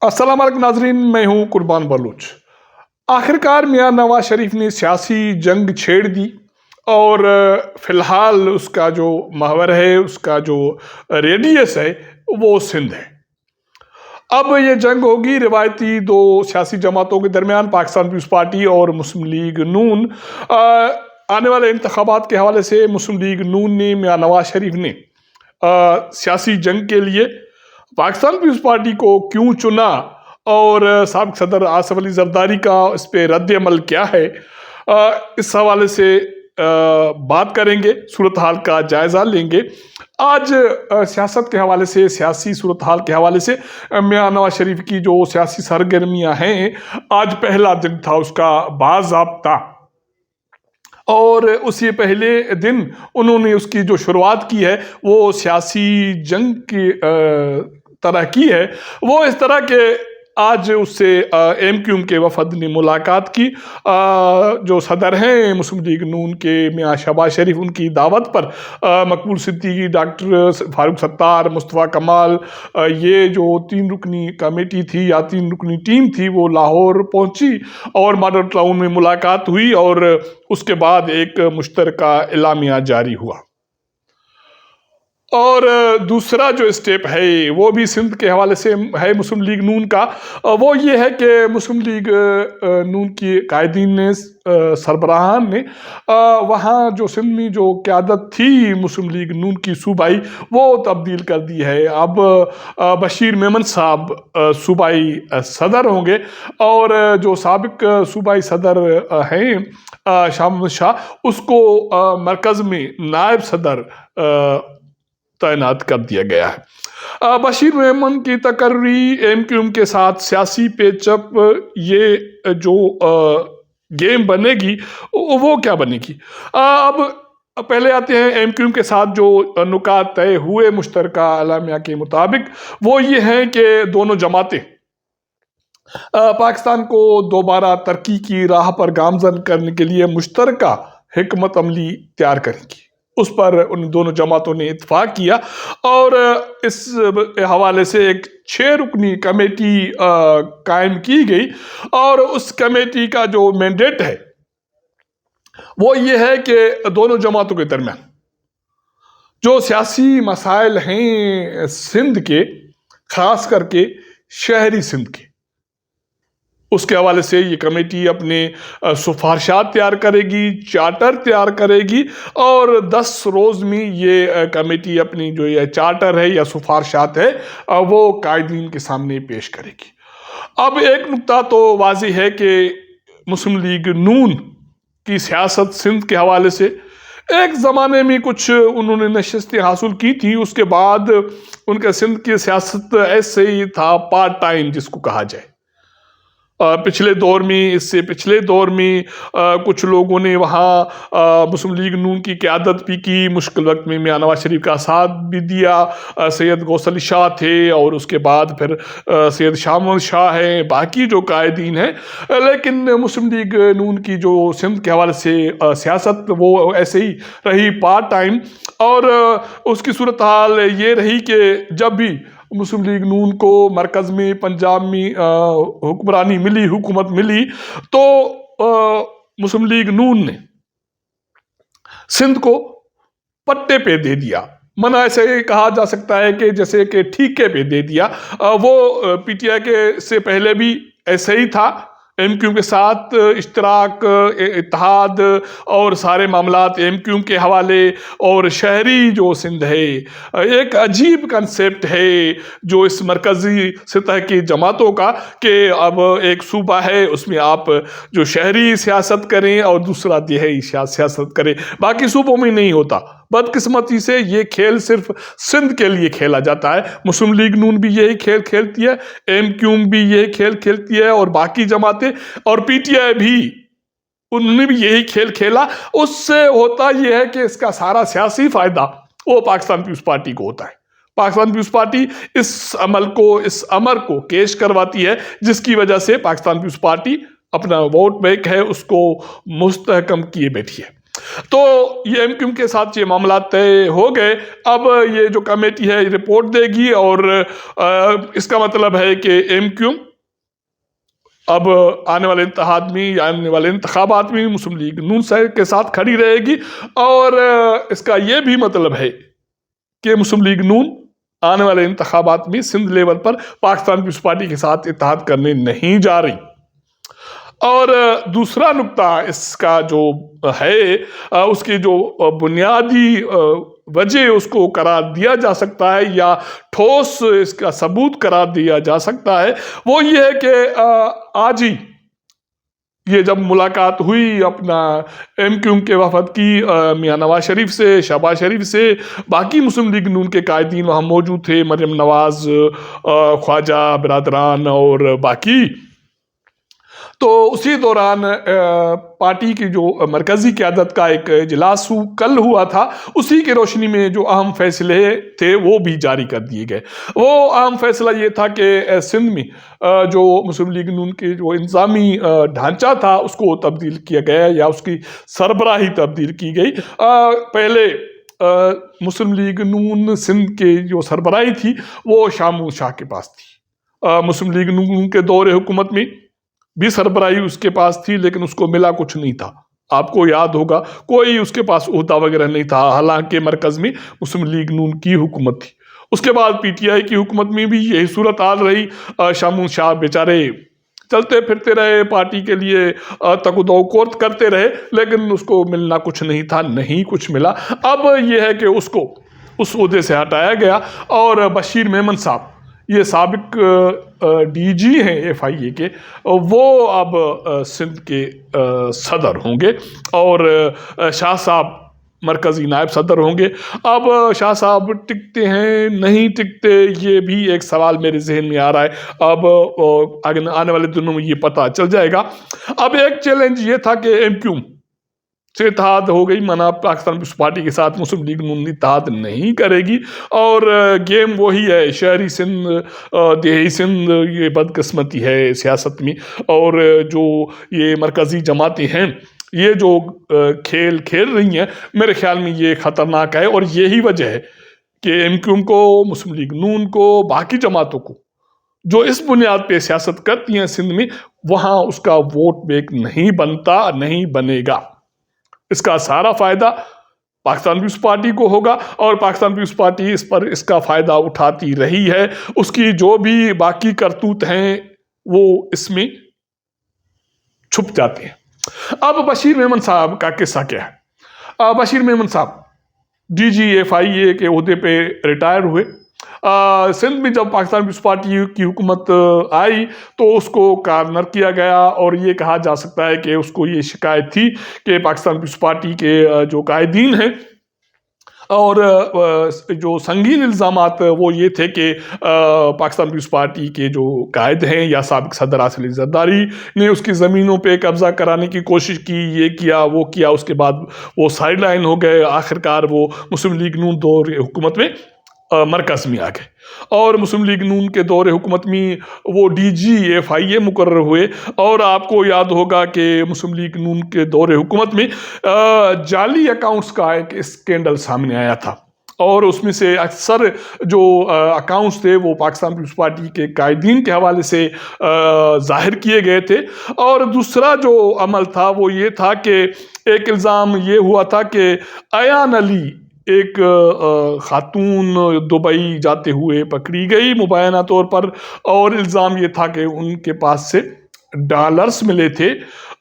अस्सलाम वालेकुम नाजरीन, मैं हूं कुर्बान बलूच। आखिरकार मियां नवाज शरीफ ने सियासी जंग छेड़ दी और फिलहाल उसका जो महवर है, उसका जो रेडियस है वो सिंध है। अब ये जंग होगी रिवायती दो सियासी जमातों के दरमियान, पाकिस्तान पीपल्स पार्टी और मुस्लिम लीग नून। आने वाले इंतखाबात के हवाले से मुस्लिम लीग नून ने मियां नवाज शरीफ ने सियासी जंग के लिए पाकिस्तान पीपल्स पार्टी को क्यों चुना और साबिक सदर आसिफ अली जरदारी का इस पर रद्द अमल क्या है, इस हवाले से बात करेंगे, सूरत हाल का जायज़ा लेंगे। आज सियासत के हवाले से, सियासी सूरत हाल के हवाले से मियां नवाज शरीफ की जो सियासी सरगर्मियां हैं, आज पहला दिन था उसका बाज़ाब्ता, और उसी पहले दिन उन्होंने उसकी जो शुरुआत की है वो सियासी जंग की तरह की है। वो इस तरह के आज उससे एमक्यूएम के वफद ने मुलाकात की। जो सदर हैं मुस्लिम लीग नून के मियां शहबाज शरीफ, उनकी दावत पर मकबूल सिद्दीकी, डॉक्टर फारूक सत्तार, मुस्तफ़ा कमाल, ये जो 3 रुकनी कमेटी थी या 3 रुकनी टीम थी वो लाहौर पहुंची और मॉडल टाउन में मुलाकात हुई और उसके बाद एक मुश्तरका एलामिया जारी हुआ। और दूसरा जो स्टेप है वो भी सिंध के हवाले से है मुस्लिम लीग नून का। वो ये है कि मुस्लिम लीग नून की कायदीन ने, सरबराहान ने वहाँ जो सिंध में जो क़यादत थी मुस्लिम लीग नून की सूबाई, वो तब्दील कर दी है। अब बशीर मेमन साहब सूबाई सदर होंगे और जो साबिक सूबाई सदर हैं शाह शाह, उसको मरकज़ में नायब सदर तैनात कर दिया गया है। बशीर मेमन की तकर्री एमक्यूएम के साथ सियासी पेचअप, ये जो गेम बनेगी वो क्या बनेगी। अब पहले आते हैं एमक्यूएम के साथ जो नुकात तय हुए मुश्तरका एलामिया के मुताबिक। वो ये हैं कि दोनों जमातें पाकिस्तान को दोबारा तरक्की की राह पर गामजन करने के लिए मुश्तरका हिकमत अमली तैयार करेंगी। उस पर उन दोनों जमातों ने इत्तेफाक किया और इस हवाले से एक 6 रुकनी कमेटी कायम की गई। और उस कमेटी का जो मैंडेट है वो ये है कि दोनों जमातों के दरमियान जो सियासी मसाइल हैं सिंध के, खास करके शहरी सिंध के, उसके हवाले से ये कमेटी अपने सिफारिशात तैयार करेगी, चार्टर तैयार करेगी और 10 रोज़ में ये कमेटी अपनी जो ये चार्टर है या सिफारिशात है वो कायदीन के सामने पेश करेगी। अब एक नुक्ता तो वाज़ेह है कि मुस्लिम लीग नून की सियासत सिंध के हवाले से एक ज़माने में कुछ उन्होंने नशिस्तें हासिल की थी, उसके बाद उनका सिंध की सियासत ऐसे ही था, पार्ट टाइम जिसको कहा जाए। पिछले दौर में, इससे पिछले दौर में कुछ लोगों ने वहाँ मुस्लिम लीग नून की क़यादत भी की, मुश्किल वक्त में मियां नवाज शरीफ का साथ भी दिया। सैयद गौस अली शाह थे और उसके बाद फिर सैयद शाह महमूद शाह हैं, बाकी जो कायदीन हैं। लेकिन मुस्लिम लीग नून की जो सिंध के हवाले से सियासत वो ऐसे ही रही, पार्ट टाइम। और उसकी सूरत हाल ये रही कि जब भी मुस्लिम लीग नून को मरकज़ में, पंजाब में हुक्मरानी मिली, हुकूमत मिली, तो मुस्लिम लीग नून ने सिंध को पट्टे पे दे दिया। मना ऐसे कहा जा सकता है कि जैसे कि ठीके पे दे दिया। वो पीटीआई के से पहले भी ऐसे ही था, एमक्यूएम के साथ इश्तराक, इत्तेहाद और सारे मामलात एमक्यूएम के हवाले। और शहरी जो सिंध है एक अजीब कंसेप्ट है जो इस मरकज़ी सतह की जमातों का, कि अब एक सूबा है उसमें आप जो शहरी सियासत करें और दूसरा देहाती सियासत करें, बाकी सूबों में नहीं होता। बदकिस्मती से ये खेल सिर्फ सिंध के लिए खेला जाता है। मुस्लिम लीग नून भी यही खेल खेलती है, एमक्यूएम भी यही खेल खेलती है और बाकी जमातें, और पीटीआई भी, उन्होंने भी यही खेल खेला। उससे होता यह है कि इसका सारा सियासी फायदा वो पाकिस्तान पीपल्स पार्टी को होता है। पाकिस्तान पीपल्स पार्टी इस अमर को केश करवाती है, जिसकी वजह से पाकिस्तान पीपल्स पार्टी अपना वोट बैंक है उसको मुस्तहकम किए बैठी है। तो ये एमक्यूएम के साथ ये मामला तय हो गए। अब ये जो कमेटी है रिपोर्ट देगी और इसका मतलब है कि एमक्यूएम अब आने वाले इत्तेहाद में या आने वाले इंतखाबात में मुस्लिम लीग नून के साथ खड़ी रहेगी। और इसका ये भी मतलब है कि मुस्लिम लीग नून आने वाले इंतखाबात में सिंध लेवल पर पाकिस्तान पीपल्स पार्टी के साथ इत्तेहाद करने नहीं जा रही। और दूसरा नुक्ता इसका जो है उसकी जो बुनियादी वजह उसको करार दिया जा सकता है या ठोस इसका सबूत करार दिया जा सकता है, वो ये है कि आज ही ये जब मुलाकात हुई अपना एमक्यूएम के वफद की मियां नवाज शरीफ से, शहबाज शरीफ से, बाकी मुस्लिम लीग नून के कायदीन वहाँ मौजूद थे, मरियम नवाज, ख्वाजा बिरादरान और बाकी। तो उसी दौरान पार्टी की जो मरकजी क़यादत का एक इजलास कल हुआ था, उसी की रोशनी में जो अहम फैसले थे वो भी जारी कर दिए गए। वो अहम फैसला ये था कि सिंध में जो मुस्लिम लीग नून के जो इंतज़ामी ढांचा था उसको तब्दील किया गया या उसकी सरबराही तब्दील की गई। पहले मुस्लिम लीग नून सिंध के जो सरबराही थी वो शामू शाह के पास थी। मुस्लिम लीग नून के दौरे हुकूमत में भी सरबराही उसके पास थी, लेकिन उसको मिला कुछ नहीं था। आपको याद होगा कोई उसके पास ओहदा वगैरह नहीं था, हालांकि मरकज में मुस्लिम लीग नून की हुकूमत थी। उसके बाद पीटीआई की हुकूमत में भी यही सूरत हाल रही। शामू शाह बेचारे चलते फिरते रहे, पार्टी के लिए तकदोकोर्त करते रहे, लेकिन उसको मिलना कुछ नहीं था, नहीं कुछ मिला। अब यह है कि उसको उस ओहदे से हटाया गया और बशीर मेमन साहब, ये साबिक डीजी हैं FIA के, वो अब सिंध के सदर होंगे और शाह साहब मरकज़ी नायब सदर होंगे। अब शाह साहब टिकते हैं नहीं टिकते, ये भी एक सवाल मेरे जहन में आ रहा है। अब आने वाले दिनों में ये पता चल जाएगा। अब एक चैलेंज ये था कि एमक्यूएम से इत्तेहाद हो गई, मना पाकिस्तान पीपल्स पार्टी के साथ मुस्लिम लीग नून इत्तेहाद नहीं करेगी। और गेम वही है, शहरी सिंध देही सिंध, ये बदकिस्मती है सियासत में। और जो ये मरकज़ी जमातें हैं ये जो खेल खेल रही हैं, मेरे ख्याल में ये ख़तरनाक है। और यही वजह है कि एमक्यूएम को, मुस्लिम लीग नून को, बाकी जमातों को जो इस बुनियाद पे सियासत करती हैं सिंध में, वहाँ उसका वोट बैंक नहीं बनता, नहीं बनेगा। इसका सारा फायदा पाकिस्तान पीपल्स पार्टी को होगा और पाकिस्तान पीपल्स पार्टी इस पर इसका फायदा उठाती रही है। उसकी जो भी बाकी करतूत हैं वो इसमें छुप जाते हैं। अब बशीर मेमन साहब का किस्सा क्या है? बशीर मेमन साहब DG FIA के ओहदे पे रिटायर हुए। सिंध में जब पाकिस्तान पीपल्स पार्टी की हुकूमत आई तो उसको कार्नर किया गया और ये कहा जा सकता है कि उसको ये शिकायत थी कि पाकिस्तान पीपल्स पार्टी के जो कायदीन हैं और जो संगीन इल्ज़ामात वो ये थे कि पाकिस्तान पीपल्स पार्टी के जो कायद हैं या साबिक सदर आसिफ अली जरदारी ने उसकी ज़मीनों पे कब्ज़ा कराने की कोशिश की, ये किया वो किया। उसके बाद वो साइड लाइन हो गए, आखिरकार वो मुस्लिम लीग नून दौर हुकूमत में मरकज़ में आ गए और मुस्लिम लीग नून के दौरे हुकूमत में वो DG FIA मुकर्रर हुए। और आपको याद होगा कि मुस्लिम लीग नून के दौरे हुकूमत में जाली अकाउंट्स का एक स्कैंडल सामने आया था और उसमें से अक्सर जो अकाउंट्स थे वो पाकिस्तान पीपल्स पार्टी के कायदीन के हवाले से जाहिर किए गए थे। और दूसरा जो अमल था वो ये था कि एक इल्ज़ाम ये हुआ था कि अयान अली, एक खातून, दुबई जाते हुए पकड़ी गई मुबैना तौर पर और इल्ज़ाम ये था कि उनके पास से डॉलर्स मिले थे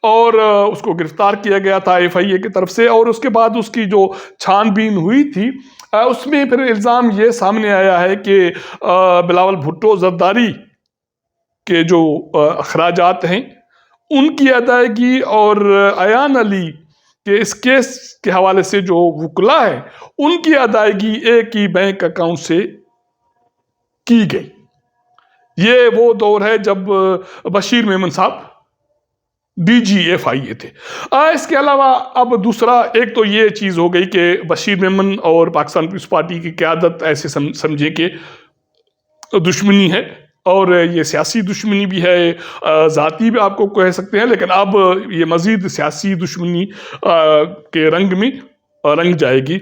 और उसको गिरफ्तार किया गया था FIA की तरफ से। और उसके बाद उसकी जो छानबीन हुई थी उसमें फिर इल्ज़ाम ये सामने आया है कि बिलावल भुट्टो जरदारी के जो अखराजात हैं उनकी अदायगी और अयान अली कि इस केस के हवाले से जो वुकला है उनकी अदायगी एक ही बैंक अकाउंट से की गई। ये वो दौर है जब बशीर मेमन साहब DG FIA थे। इसके अलावा अब दूसरा एक तो ये चीज़ हो गई कि बशीर मेमन और पाकिस्तान पीपल्स पार्टी की क़यादत ऐसे समझे कि दुश्मनी है और ये सियासी दुश्मनी भी है, ज़ाती भी आपको कह सकते हैं, लेकिन अब ये मज़ीद सियासी दुश्मनी के रंग में रंग जाएगी।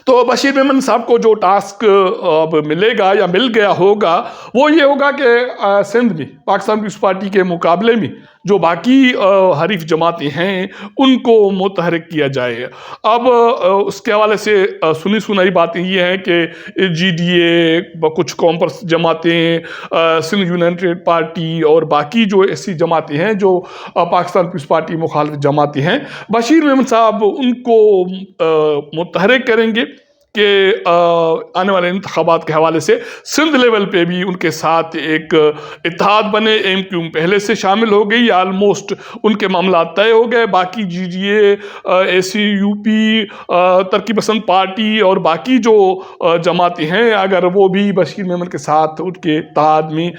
तो बशीर मेमन साहब को जो टास्क अब मिलेगा या मिल गया होगा वो ये होगा कि सिंध में पाकिस्तान पीपल्स पार्टी के मुकाबले में जो बाकी हरीफ जमातें हैं उनको मुतहरिक किया जाए। अब उसके हवाले से सुनी सुनाई बातें ये हैं कि GDA, कुछ कॉम्पर्स जमातें, सिंध यूनाइटेड पार्टी और बाकी जो ऐसी जमातें हैं जो पाकिस्तान पीपल्स पार्टी मुखालिफ जमातें हैं, बशीर मेमन साहब उनको मुतहरिक करेंगे कि आने वाले इंतखाबात के हवाले से सिंध लेवल पे भी उनके साथ एक इत्तेहाद बने। MQ पहले से शामिल हो गई, ऑलमोस्ट उनके मामला तय हो गए। बाकी GDA, ACUP, तरक्की पसंद पार्टी और बाकी जो जमातें हैं, अगर वो भी बशीर मेमन के साथ उनके इत्तेहाद में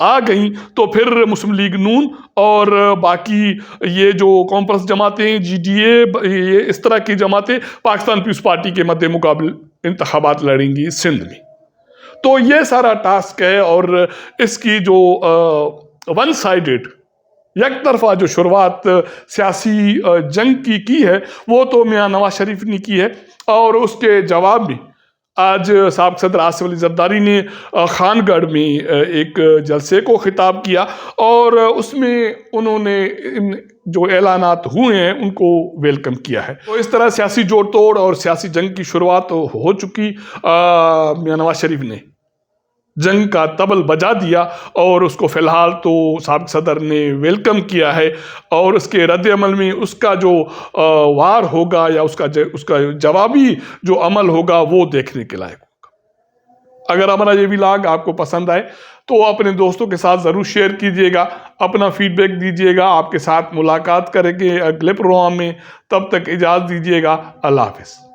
आ गई तो फिर मुस्लिम लीग नून और बाकी ये जो कॉम्पर्स जमातें, GDA, ये इस तरह की जमातें पाकिस्तान पीपल्स पार्टी के मद्दे मुकाबले इंतखाबात लड़ेंगी सिंध में। तो ये सारा टास्क है और इसकी जो वन साइडेड एक तरफा जो शुरुआत सियासी जंग की है वो तो मियां नवाज शरीफ ने की है, और उसके जवाब में आज साबिक़ सदर आसिफ अली ज़रदारी ने खानगढ़ में एक जलसे को खिताब किया और उसमें उन्होंने इन जो ऐलानात हुए हैं उनको वेलकम किया है। तो इस तरह सियासी जोड़ तोड़ और सियासी जंग की शुरुआत हो चुकी। मियां नवाज शरीफ ने जंग का तबल बजा दिया और उसको फ़िलहाल तो साबिक़ सदर ने वेलकम किया है, और उसके रद्द-ए-अमल में उसका जो वार होगा या उसका जवाबी जो अमल होगा वो देखने के लायक होगा। अगर हमारा ये व्लॉग आपको पसंद आए तो अपने दोस्तों के साथ ज़रूर शेयर कीजिएगा, अपना फीडबैक दीजिएगा। आपके साथ मुलाकात करेंगे अगले प्रोग्राम में, तब तक इजाज़त दीजिएगा। अल्लाह हाफ़िज़।